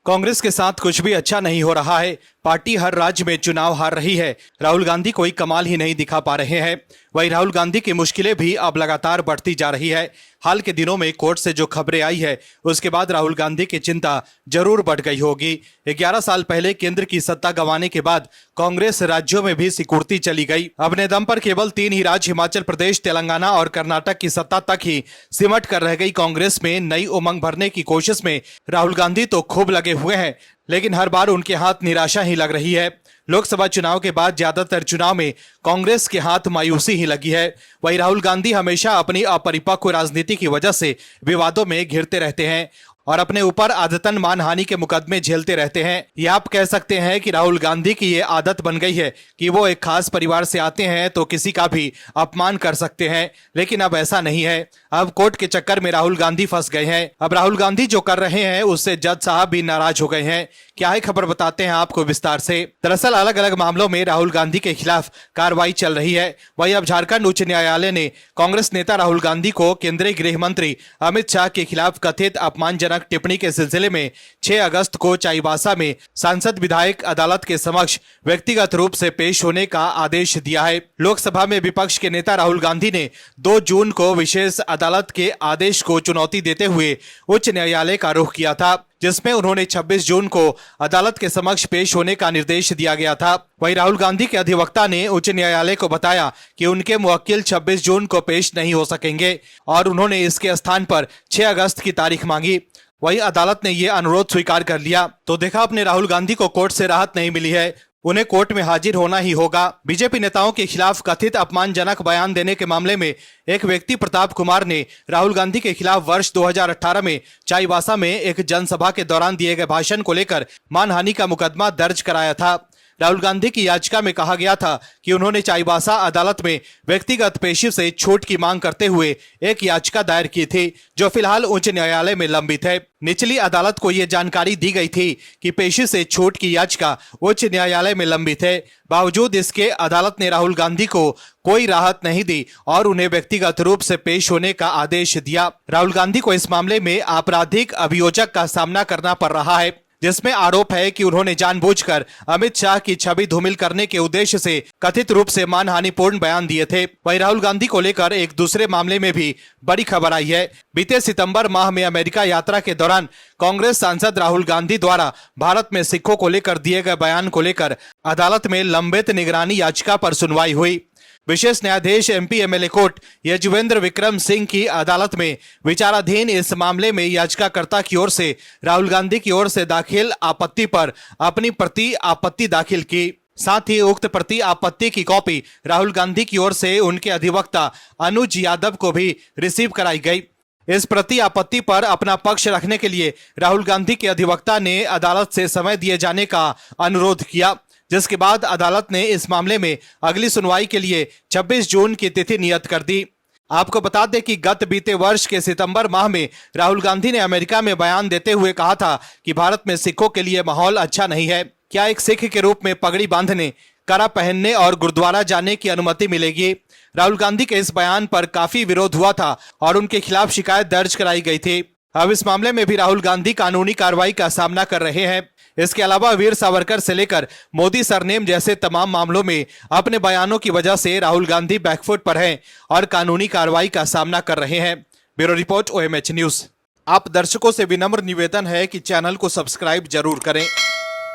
कांग्रेस के साथ कुछ भी अच्छा नहीं हो रहा है। पार्टी हर राज्य में चुनाव हार रही है। राहुल गांधी कोई कमाल ही नहीं दिखा पा रहे हैं। वहीं राहुल गांधी की मुश्किलें भी अब लगातार बढ़ती जा रही है। हाल के दिनों में कोर्ट से जो खबरें आई है उसके बाद राहुल गांधी की चिंता जरूर बढ़ गई होगी। 11 साल पहले केंद्र की सत्ता गंवाने के बाद कांग्रेस राज्यों में भी सिकुड़ती चली गई। अपने दम पर केवल 3 ही राज्य हिमाचल प्रदेश, तेलंगाना और कर्नाटक की सत्ता तक ही सिमट कर रह गई कांग्रेस में नई उमंग भरने की कोशिश में राहुल गांधी तो खूब लगे हुए हैं, लेकिन हर बार उनके हाथ निराशा ही लग रही है। लोकसभा चुनाव के बाद ज्यादातर चुनाव में कांग्रेस के हाथ मायूसी ही लगी है। वहीं राहुल गांधी हमेशा अपनी अपरिपक्व राजनीति की वजह से विवादों में घिरते रहते हैं और अपने ऊपर आदतन मानहानि के मुकदमे झेलते रहते हैं। ये आप कह सकते हैं कि राहुल गांधी की ये आदत बन गई है कि वो एक खास परिवार से आते हैं तो किसी का भी अपमान कर सकते हैं, लेकिन अब ऐसा नहीं है। अब कोर्ट के चक्कर में राहुल गांधी फंस गए हैं। अब राहुल गांधी जो कर रहे हैं उससे जज साहब भी नाराज हो गए हैं। क्या है खबर, बताते हैं आपको विस्तार से। दरअसल अलग अलग मामलों में राहुल गांधी के खिलाफ कार्रवाई चल रही है। वहीं अब झारखंड उच्च न्यायालय ने कांग्रेस नेता राहुल गांधी को केंद्रीय गृह मंत्री अमित शाह के खिलाफ कथित अपमानजनक टिप्पणी के सिलसिले में 6 अगस्त को चाईबासा में सांसद विधायक अदालत के समक्ष व्यक्तिगत रूप से पेश होने का आदेश दिया है। लोकसभा में विपक्ष के नेता राहुल गांधी ने 2 जून को विशेष अदालत के आदेश को चुनौती देते हुए उच्च न्यायालय का रुख किया था, जिसमें उन्होंने 26 जून को अदालत के समक्ष पेश होने का निर्देश दिया गया था। वहीं राहुल गांधी के अधिवक्ता ने उच्च न्यायालय को बताया कि उनके मुवक्किल 26 जून को पेश नहीं हो सकेंगे और उन्होंने इसके स्थान पर 6 अगस्त की तारीख मांगी। वहीं अदालत ने यह अनुरोध स्वीकार कर लिया। तो देखा आपने, राहुल गांधी को कोर्ट से राहत नहीं मिली है, उन्हें कोर्ट में हाजिर होना ही होगा। बीजेपी नेताओं के खिलाफ कथित अपमानजनक बयान देने के मामले में एक व्यक्ति प्रताप कुमार ने राहुल गांधी के खिलाफ वर्ष 2018 में चाईबासा में एक जनसभा के दौरान दिए गए भाषण को लेकर मानहानि का मुकदमा दर्ज कराया था। राहुल गांधी की याचिका में कहा गया था कि उन्होंने चाईबासा अदालत में व्यक्तिगत पेशी से छूट की मांग करते हुए एक याचिका दायर की थी, जो फिलहाल उच्च न्यायालय में लंबित है। निचली अदालत को यह जानकारी दी गई थी कि पेशी से छूट की याचिका उच्च न्यायालय में लंबित है। बावजूद इसके अदालत ने राहुल गांधी को कोई राहत नहीं दी और उन्हें व्यक्तिगत रूप से पेश होने का आदेश दिया। राहुल गांधी को इस मामले में आपराधिक अभियोजक का सामना करना पड़ रहा है, जिसमें आरोप है कि उन्होंने जानबूझकर अमित शाह की छवि धूमिल करने के उद्देश्य से कथित रूप से मानहानिपूर्ण बयान दिए थे। वहीं राहुल गांधी को लेकर एक दूसरे मामले में भी बड़ी खबर आई है। बीते सितंबर माह में अमेरिका यात्रा के दौरान कांग्रेस सांसद राहुल गांधी द्वारा भारत में सिखों को लेकर दिए गए बयान को लेकर अदालत में लंबित निगरानी याचिका पर सुनवाई हुई। विशेष न्यायाधीश MP MLA court Yuzvendra Vikram Singh की अदालत में विचाराधीन इस मामले में याचिकाकर्ता की ओर से राहुल गांधी की ओर से दाखिल आपत्ति पर अपनी प्रति आपत्ति दाखिल की। साथ ही उक्त प्रति आपत्ति की कॉपी राहुल गांधी की ओर से उनके अधिवक्ता अनुज यादव को भी रिसीव कराई गई। इस प्रति आपत्ति पर अपना पक्ष रखने के लिए राहुल गांधी के अधिवक्ता ने अदालत से समय दिए जाने का अनुरोध किया, जिसके बाद अदालत ने इस मामले में अगली सुनवाई के लिए 26 जून की तिथि नियत कर दी। आपको बता दें कि गत बीते वर्ष के सितंबर माह में राहुल गांधी ने अमेरिका में बयान देते हुए कहा था कि भारत में सिखों के लिए माहौल अच्छा नहीं है। क्या एक सिख के रूप में पगड़ी बांधने, कड़ा पहनने और गुरुद्वारा जाने की अनुमति मिलेगी? राहुल गांधी के इस बयान पर काफी विरोध हुआ था और उनके खिलाफ शिकायत दर्ज कराई गई थी। अब इस मामले में भी राहुल गांधी कानूनी कार्रवाई का सामना कर रहे हैं। इसके अलावा वीर सावरकर से लेकर मोदी सरनेम जैसे तमाम मामलों में अपने बयानों की वजह से राहुल गांधी बैकफुट पर हैं और कानूनी कार्रवाई का सामना कर रहे हैं। Bureau report OMH news. आप दर्शकों से विनम्र निवेदन है कि चैनल को सब्सक्राइब जरूर करें